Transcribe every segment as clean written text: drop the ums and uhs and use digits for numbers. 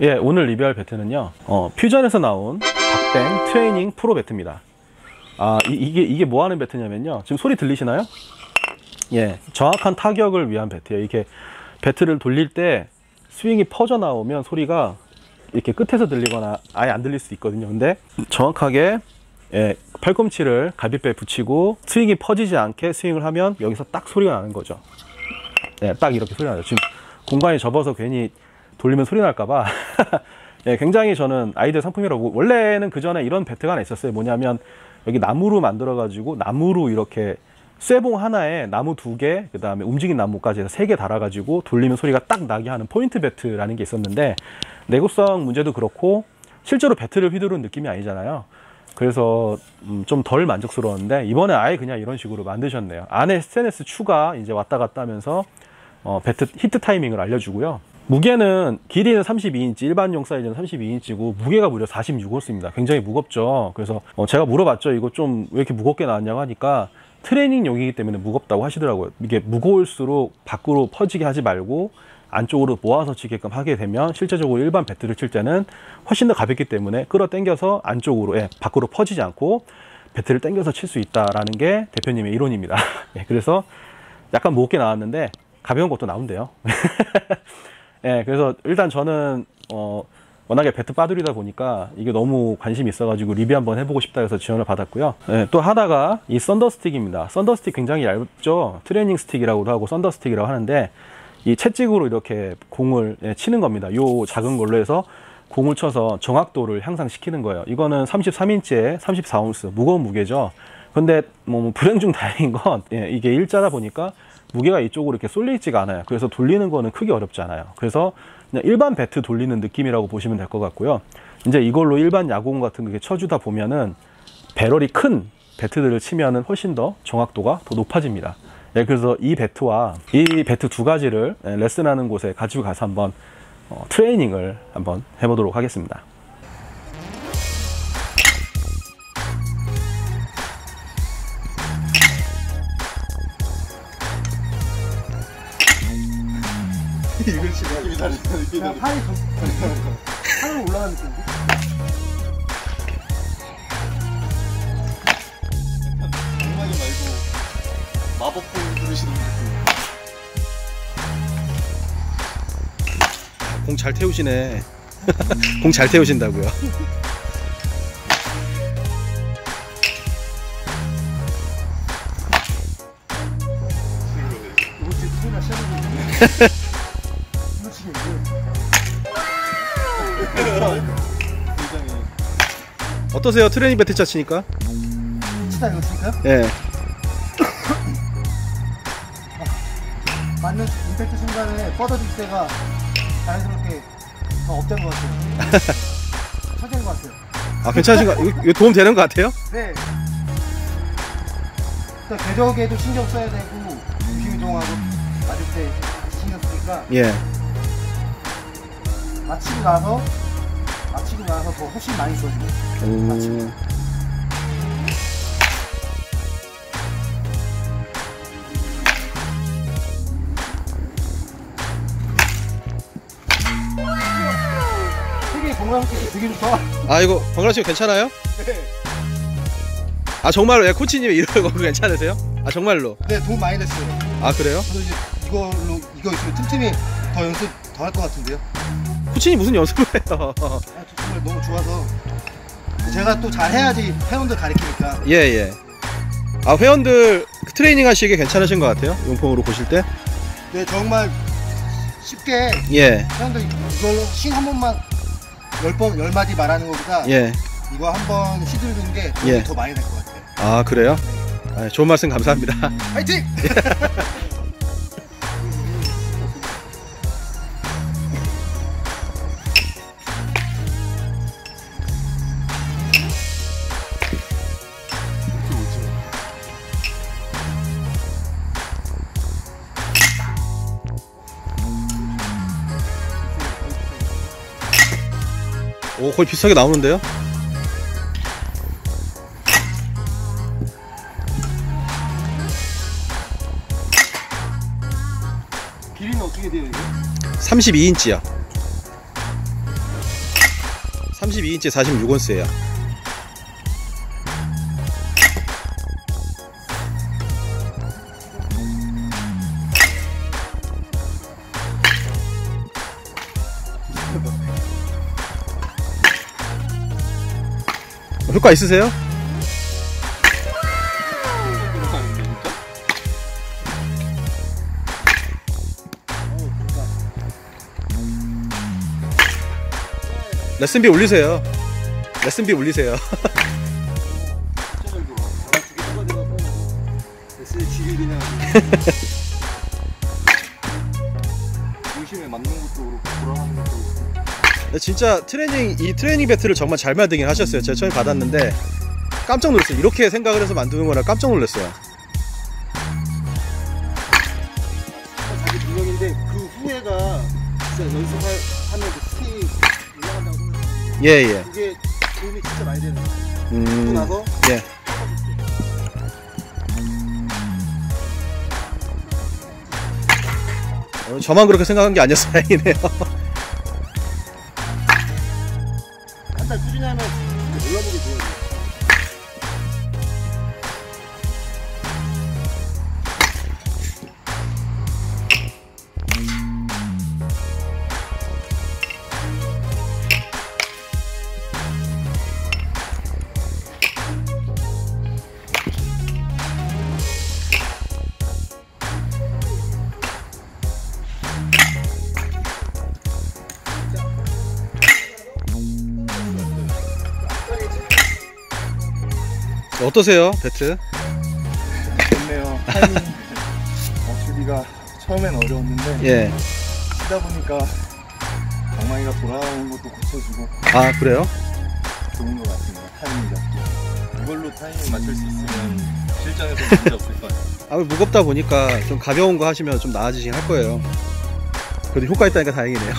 예, 오늘 리뷰할 배트는요, 퓨전에서 나온 박뱅 트레이닝 프로 배트입니다. 이게 뭐 하는 배트냐면요, 지금 소리 들리시나요? 예, 정확한 타격을 위한 배트예요. 이렇게 배트를 돌릴 때 스윙이 퍼져 나오면 소리가 이렇게 끝에서 들리거나 아예 안 들릴 수 있거든요. 근데 정확하게 팔꿈치를 갈비뼈에 붙이고 스윙이 퍼지지 않게 스윙을 하면 여기서 딱 소리가 나는 거죠. 예, 딱 이렇게 소리가 나죠. 지금 공간이 접어서 괜히 돌리면 소리 날까봐 예, 굉장히 저는 아이들 상품이라고. 원래는 그 전에 이런 배트가 하나 있었어요. 뭐냐면 여기 나무로 만들어 가지고 나무로 이렇게 쇠봉 하나에 나무 2개, 그 다음에 움직인 나무까지 해서 3개 달아 가지고 돌리면 소리가 딱 나게 하는 포인트 배트라는 게 있었는데, 내구성 문제도 그렇고 실제로 배트를 휘두르는 느낌이 아니잖아요. 그래서 좀 덜 만족스러웠는데, 이번에 아예 그냥 이런 식으로 만드셨네요. 안에 스테인리스 추가 이제 왔다 갔다 하면서 배트 히트 타이밍을 알려주고요. 무게는 길이는 32인치, 일반용 사이즈는 32인치고 무게가 무려 46온스입니다. 굉장히 무겁죠. 그래서 제가 물어봤죠. 이거 좀 왜 이렇게 무겁게 나왔냐고 하니까 트레이닝용이기 때문에 무겁다고 하시더라고요. 이게 무거울수록 밖으로 퍼지게 하지 말고 안쪽으로 모아서 치게끔 하게 되면 실제적으로 일반 배트를 칠 때는 훨씬 더 가볍기 때문에 끌어당겨서 안쪽으로, 밖으로 퍼지지 않고 배트를 당겨서 칠 수 있다라는 게 대표님의 이론입니다. 그래서 약간 무겁게 나왔는데 가벼운 것도 나온대요. 예, 그래서 일단 저는 워낙에 배트 빠들이다 보니까 이게 너무 관심이 있어가지고 리뷰 한번 해보고 싶다 해서 지원을 받았고요. 예, 또 하다가 이 썬더 스틱입니다. 썬더 스틱 굉장히 얇죠. 트레이닝 스틱이라고도 하고 썬더 스틱이라고 하는데, 이 채찍으로 이렇게 공을 치는 겁니다. 요 작은 걸로 해서 공을 쳐서 정확도를 향상시키는 거예요. 이거는 33인치에 34온스 무거운 무게죠. 근데 뭐 불행 중 다행인 건 이게 일자다 보니까 무게가 이쪽으로 이렇게 쏠려 있지가 않아요. 그래서 돌리는 거는 크게 어렵지 않아요. 그래서 그냥 일반 배트 돌리는 느낌이라고 보시면 될 것 같고요. 이제 이걸로 일반 야구공 같은 거 이렇게 쳐주다 보면은 배럴이 큰 배트들을 치면은 훨씬 더 정확도가 더 높아집니다. 그래서 이 배트와 이 배트 두 가지를 레슨하는 곳에 가지고 가서 한번 트레이닝을 한번 해보도록 하겠습니다. 이걸 치면 힘이 다르다. 그냥 팔이 하늘 올라가는 느낌인데? 공만이 말고 마법봉 부르시는 느낌. 공 잘 태우시네. 공 잘 태우신다고요. 이거 지금 소리가 시작이거든요. 어떠세요? 트레이닝 배트 차치니까? 치다 이거 칠까요? 예. 맞는 임팩트 순간에 뻗어질 때가 자연스럽게 업된 것 같아요. 처진 것 같아요. 아, 괜찮으신가? 이거 도움 되는 것 같아요? 네. 일단 궤적에도 신경 써야 되고 비운동하고 맞을 때 신경 쓰니까 예. 마치고 나서 더 훨씬 많이 좋아지고. 되게 건강하게 되게 좋다. 아, 이거 번갈아 치고 괜찮아요? 네. 아, 정말로? 예, 코치님이 이런 거 괜찮으세요? 아, 정말로? 네, 도움 많이 됐어요. 아, 그래요? 저도 이제 이거 있으면 틈틈이 더 연습 더 할 것 같은데요. 코치님 무슨 연습을 해요? 저 정말 너무 좋아서 제가 또 잘 해야지 회원들 가르치니까. 예, 예. 아, 회원들 트레이닝 하시기에 괜찮으신 것 같아요? 용품으로 보실 때? 네, 정말 쉽게 예. 회원들 이걸로 싱 한 번만 10마디 말하는 것보다 예. 이거 한 번 시들는 게 예. 더 많이 될 것 같아요. 아, 그래요? 아, 좋은 말씀 감사합니다. 화이팅! 오, 거의 비슷하게 나오는데요? 어떻게 돼요, 이게? 32인치요. 32인치 46온스예요. 효과 있으세요? 레슨비 올리세요. 레슨비 올리세요. 중심에 맞는 것도 그렇고 돌아가는 것도 그렇고. 진짜 이 트레이닝 배트를 정말 잘 만들긴 하셨어요. 제가 처음에 받았는데 깜짝 놀랐어요. 이렇게 생각을 해서 만드는 거라 깜짝 놀랐어요. 자기 능력인데 그 후회가 진짜 연습하면 그 스킬이 올라간다고 생각해요. 예. 그게 도움이 진짜 많이 되는 거예요. 그러고 나서 예. 저만 그렇게 생각한 게 아니어서 다행이네요. 한 달 꾸준히 하면 진짜 올라보기 좋아요. 어떠세요, 배트? 좋네요. 타이밍 맞추기가 처음엔 어려웠는데 예. 치다 보니까 방망이가 돌아오는 것도 고쳐주고 아, 그래요? 좋은 것 같습니다. 타이밍 잡기. 이걸로 타이밍 맞출 수 있으면 실전에서 문제 없을 것 같아요. 아, 무겁다 보니까 좀 가벼운 거 하시면 좀 나아지긴 할 거예요. 그래도 효과 있다니까 다행이네요.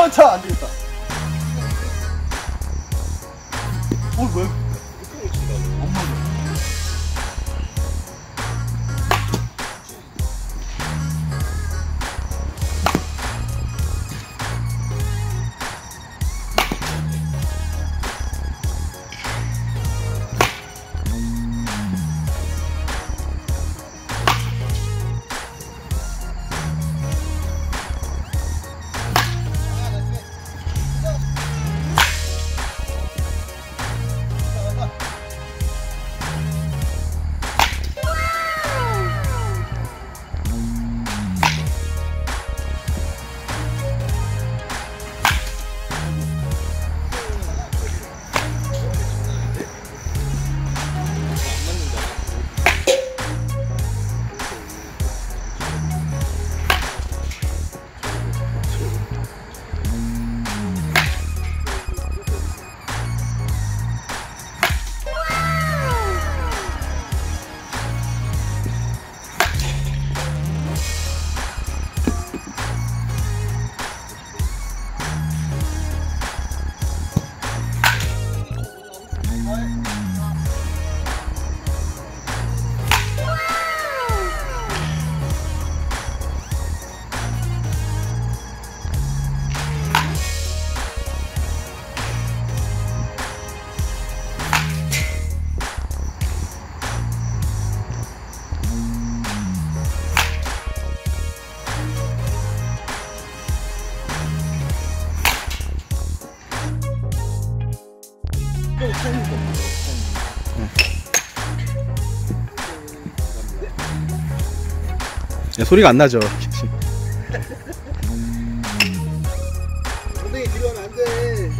차 안 되겠다. 왜? 엄마가. 네, 소리가 안 나죠. 엉덩이 뒤로 하면 안 돼.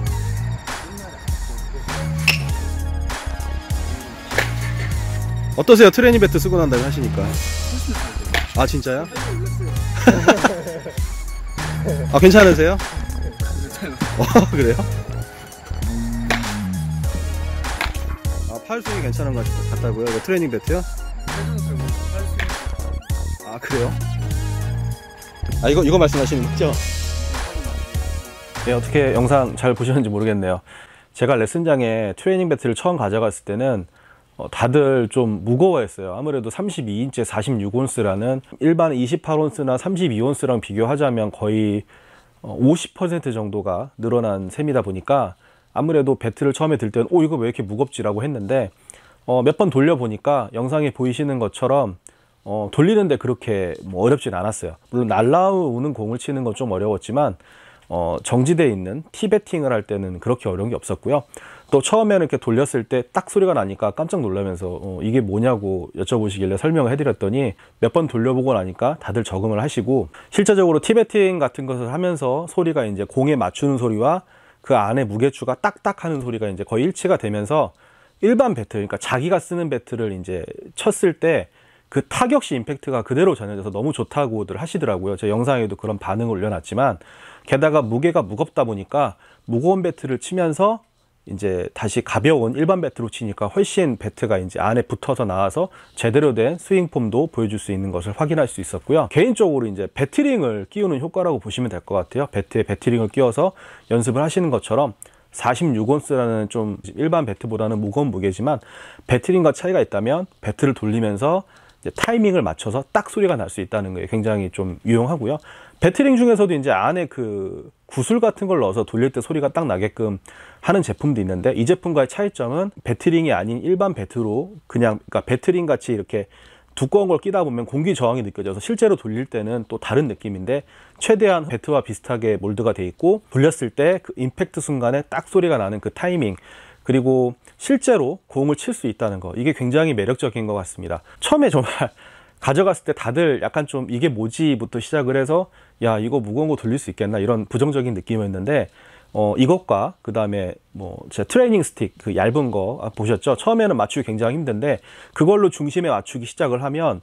어떠세요? 트레이닝 배트 쓰고 난 다음에 하시니까. 아, 진짜요? 아, 괜찮으세요? 그래요? 아, 팔 스윙이 괜찮은 것 같다고요? 이거 트레이닝 배트요? 아, 그래요? 아, 이거 말씀하시는 거죠? 네, 어떻게 영상 잘 보셨는지 모르겠네요. 제가 레슨장에 트레이닝 배트를 처음 가져갔을 때는 다들 좀 무거워했어요. 아무래도 32인치 46온스라는 일반 28온스나 32온스랑 비교하자면 거의 50% 정도가 늘어난 셈이다 보니까 아무래도 배트를 처음에 들 때는 이거 왜 이렇게 무겁지라고 했는데 몇 번 돌려보니까 영상에 보이시는 것처럼 돌리는데 그렇게 뭐 어렵진 않았어요. 물론 날라오는 공을 치는 건 좀 어려웠지만 정지되어 있는 티배팅을 할 때는 그렇게 어려운 게 없었고요. 또 처음에는 이렇게 돌렸을 때 딱 소리가 나니까 깜짝 놀라면서 이게 뭐냐고 여쭤보시길래 설명을 해드렸더니 몇 번 돌려보고 나니까 다들 적응을 하시고, 실제적으로 티배팅 같은 것을 하면서 소리가 이제 공에 맞추는 소리와 그 안에 무게추가 딱딱 하는 소리가 이제 거의 일치가 되면서 일반 배트, 그러니까 자기가 쓰는 배트를 이제 쳤을 때 그 타격시 임팩트가 그대로 전해져서 너무 좋다고들 하시더라고요. 제 영상에도 그런 반응을 올려놨지만, 게다가 무게가 무겁다 보니까 무거운 배트를 치면서 이제 다시 가벼운 일반 배트로 치니까 훨씬 배트가 이제 안에 붙어서 나와서 제대로 된 스윙 폼도 보여줄 수 있는 것을 확인할 수 있었고요. 개인적으로 이제 배트링을 끼우는 효과라고 보시면 될 것 같아요. 배트에 배트링을 끼워서 연습을 하시는 것처럼 46온스라는 좀 일반 배트보다는 무거운 무게지만 배트링과 차이가 있다면 배트를 돌리면서 이제 타이밍을 맞춰서 딱 소리가 날 수 있다는 게 굉장히 좀 유용하고요. 배트링 중에서도 이제 안에 그 구슬 같은 걸 넣어서 돌릴 때 소리가 딱 나게끔 하는 제품도 있는데, 이 제품과의 차이점은 배트링이 아닌 일반 배트로 그러니까 배트링 같이 이렇게 두꺼운 걸 끼다 보면 공기 저항이 느껴져서 실제로 돌릴 때는 또 다른 느낌인데, 최대한 배트와 비슷하게 몰드가 돼 있고 돌렸을 때 그 임팩트 순간에 딱 소리가 나는 그 타이밍, 그리고 실제로 공을 칠 수 있다는 거, 이게 굉장히 매력적인 것 같습니다. 처음에 정말 가져갔을 때 다들 약간 좀 이게 뭐지부터 시작을 해서 야, 이거 무거운 거 돌릴 수 있겠나 이런 부정적인 느낌이었는데, 이것과 그 다음에 뭐 제 트레이닝 스틱 그 얇은 거 보셨죠? 처음에는 맞추기 굉장히 힘든데 그걸로 중심에 맞추기 시작을 하면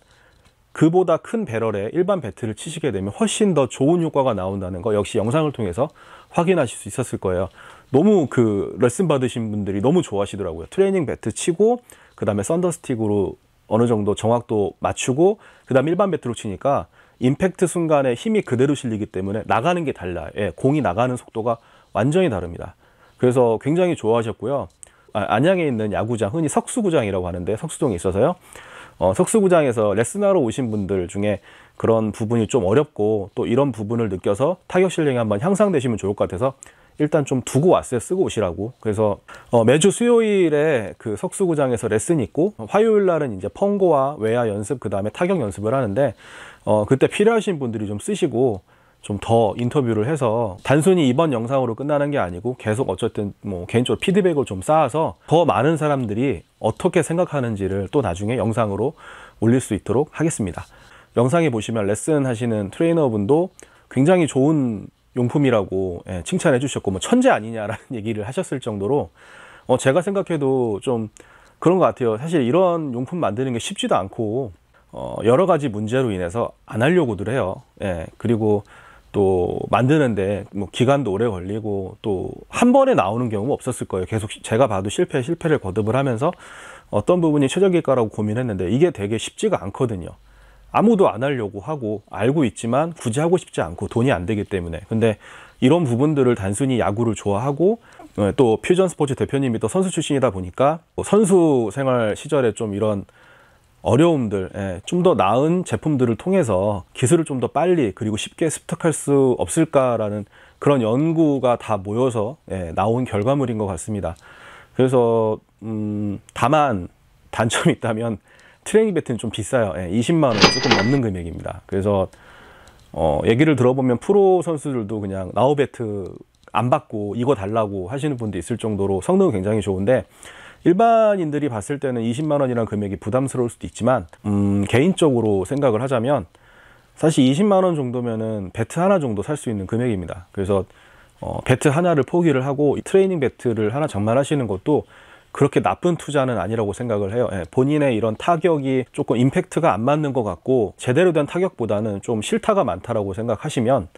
그보다 큰 배럴에 일반 배트를 치시게 되면 훨씬 더 좋은 효과가 나온다는 거, 역시 영상을 통해서 확인하실 수 있었을 거예요. 너무 그 레슨 받으신 분들이 너무 좋아하시더라고요. 트레이닝 배트 치고 그 다음에 썬더스틱으로 어느 정도 정확도 맞추고 그 다음에 일반 배트로 치니까 임팩트 순간에 힘이 그대로 실리기 때문에 나가는 게 달라요. 예, 공이 나가는 속도가 완전히 다릅니다. 그래서 굉장히 좋아하셨고요. 안양에 있는 야구장, 흔히 석수구장이라고 하는데 석수동에 있어서요. 석수구장에서 레슨하러 오신 분들 중에 그런 부분이 좀 어렵고 또 이런 부분을 느껴서 타격 실력이 한번 향상되시면 좋을 것 같아서 일단 좀 두고 왔어요. 쓰고 오시라고. 그래서 매주 수요일에 그 석수구장에서 레슨이 있고, 화요일 날은 이제 펑고와 외야 연습, 그 다음에 타격 연습을 하는데 그때 필요하신 분들이 좀 쓰시고 좀 더 인터뷰를 해서 단순히 이번 영상으로 끝나는 게 아니고 계속 어쨌든 뭐 개인적으로 피드백을 좀 쌓아서 더 많은 사람들이 어떻게 생각하는지를 또 나중에 영상으로 올릴 수 있도록 하겠습니다. 영상에 보시면 레슨 하시는 트레이너분도 굉장히 좋은 용품이라고 칭찬해 주셨고, 뭐 천재 아니냐라는 얘기를 하셨을 정도로 제가 생각해도 좀 그런 것 같아요. 사실 이런 용품 만드는 게 쉽지도 않고 여러 가지 문제로 인해서 안 하려고들 해요. 그리고 또 만드는데 뭐 기간도 오래 걸리고 또 한 번에 나오는 경우가 없었을 거예요. 계속 제가 봐도 실패를 거듭을 하면서 어떤 부분이 최적일까라고 고민했는데 이게 되게 쉽지가 않거든요. 아무도 안 하려고 하고 알고 있지만 굳이 하고 싶지 않고 돈이 안 되기 때문에. 근데 이런 부분들을 단순히 야구를 좋아하고 또 퓨전 스포츠 대표님이 또 선수 출신이다 보니까 선수 생활 시절에 좀 이런 어려움들, 좀 더 나은 제품들을 통해서 기술을 좀 더 빨리 그리고 쉽게 습득할 수 없을까라는 그런 연구가 다 모여서 나온 결과물인 것 같습니다. 그래서 다만 단점이 있다면 트레이닝 배트는 좀 비싸요. 20만 원 조금 넘는 금액입니다. 그래서 얘기를 들어보면 프로 선수들도 그냥 나우 배트 안 받고 이거 달라고 하시는 분도 있을 정도로 성능은 굉장히 좋은데, 일반인들이 봤을 때는 20만 원이라는 금액이 부담스러울 수도 있지만 개인적으로 생각을 하자면 사실 20만 원 정도면은 배트 하나 정도 살 수 있는 금액입니다. 그래서 배트 하나를 포기를 하고 트레이닝 배트를 하나 장만하시는 것도 그렇게 나쁜 투자는 아니라고 생각을 해요. 본인의 이런 타격이 조금 임팩트가 안 맞는 것 같고 제대로 된 타격보다는 좀 실타가 많다라고 생각하시면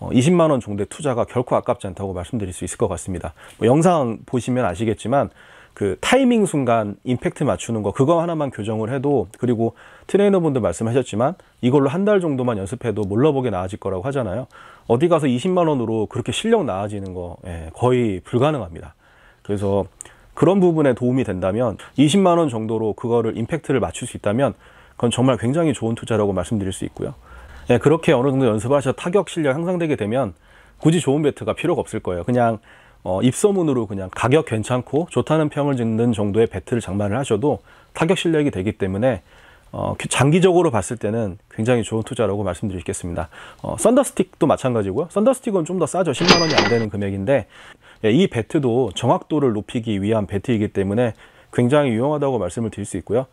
20만 원 정도의 투자가 결코 아깝지 않다고 말씀드릴 수 있을 것 같습니다. 뭐 영상 보시면 아시겠지만 그 타이밍 순간 임팩트 맞추는 거 그거 하나만 교정을 해도, 그리고 트레이너분들 말씀하셨지만 이걸로 한 달 정도만 연습해도 몰라보게 나아질 거라고 하잖아요. 어디 가서 20만 원으로 그렇게 실력 나아지는 거 거의 불가능합니다. 그래서 그런 부분에 도움이 된다면 20만 원 정도로 그거를 임팩트를 맞출 수 있다면 그건 정말 굉장히 좋은 투자라고 말씀드릴 수 있고요. 그렇게 어느 정도 연습하셔서 타격 실력 향상되게 되면 굳이 좋은 배트가 필요가 없을 거예요. 그냥 입소문으로 그냥 가격 괜찮고 좋다는 평을 듣는 정도의 배트를 장만을 하셔도 타격 실력이 되기 때문에 장기적으로 봤을 때는 굉장히 좋은 투자라고 말씀드리겠습니다. 썬더스틱도 마찬가지고요. 썬더스틱은 좀 더 싸죠. 10만 원이 안 되는 금액인데 이 배트도 정확도를 높이기 위한 배트이기 때문에 굉장히 유용하다고 말씀을 드릴 수 있고요.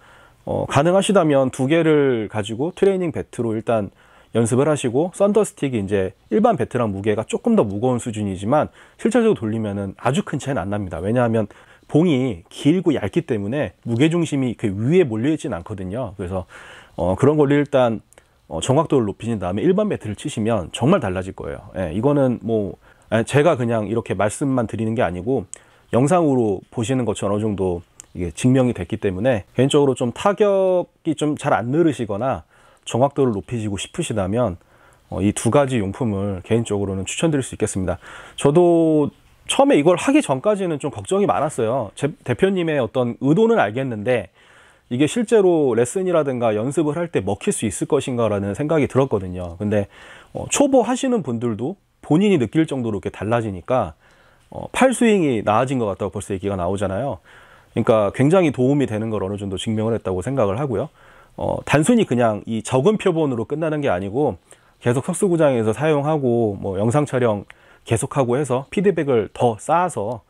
가능하시다면 두 개를 가지고 트레이닝 배트로 일단 연습을 하시고, 썬더스틱이 이제 일반 배트랑 무게가 조금 더 무거운 수준이지만 실질적으로 돌리면은 아주 큰 차이는 안 납니다. 왜냐하면 봉이 길고 얇기 때문에 무게중심이 그 위에 몰려있진 않거든요. 그래서 그런 걸 일단 정확도를 높이신 다음에 일반 배트를 치시면 정말 달라질 거예요. 이거는 뭐 제가 그냥 이렇게 말씀만 드리는 게 아니고 영상으로 보시는 것처럼 어느 정도 이게 증명이 됐기 때문에, 개인적으로 좀 타격이 좀 잘 안 늘으시거나 정확도를 높이시고 싶으시다면 이 두 가지 용품을 개인적으로는 추천드릴 수 있겠습니다. 저도 처음에 이걸 하기 전까지는 좀 걱정이 많았어요. 제 대표님의 어떤 의도는 알겠는데 이게 실제로 레슨이라든가 연습을 할 때 먹힐 수 있을 것인가 라는 생각이 들었거든요. 근데 초보 하시는 분들도 본인이 느낄 정도로 이렇게 달라지니까 팔 스윙이 나아진 것 같다고 벌써 얘기가 나오잖아요. 그러니까 굉장히 도움이 되는 걸 어느 정도 증명을 했다고 생각을 하고요. 단순히 그냥 이 적은 표본으로 끝나는 게 아니고 계속 석수구장에서 사용하고 뭐 영상 촬영 계속하고 해서 피드백을 더 쌓아서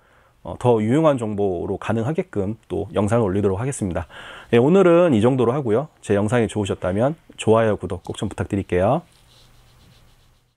더 유용한 정보로 가능하게끔 또 영상을 올리도록 하겠습니다. 오늘은 이 정도로 하고요. 제 영상이 좋으셨다면 좋아요, 구독 꼭 좀 부탁드릴게요.